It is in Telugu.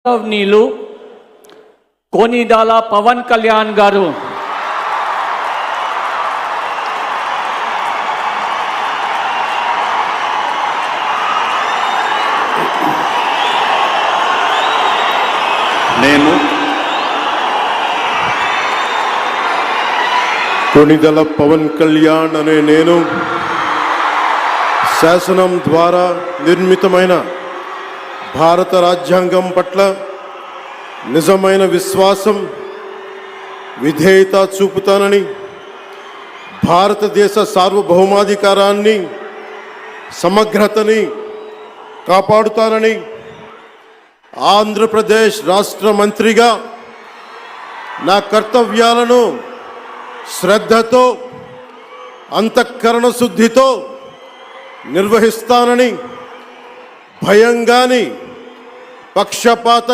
గౌరవనీయులు కొనిదాల పవన్ కళ్యాణ్ గారు కొనిదల పవన్ కళ్యాణ్ అనే నేను శాసనం ద్వారా నిర్మితమైన భారత రాజ్యాంగం పట్ల నిజమైన విశ్వాసం విధేయత చూపుతానని, భారతదేశ సార్వభౌమాధికారాన్ని సమగ్రతని కాపాడుతానని, ఆంధ్రప్రదేశ్ రాష్ట్ర మంత్రిగా నా కర్తవ్యాలను శ్రద్ధతో అంతఃకరణ శుద్ధితో నిర్వహిస్తానని, భయం గాని పక్షపాత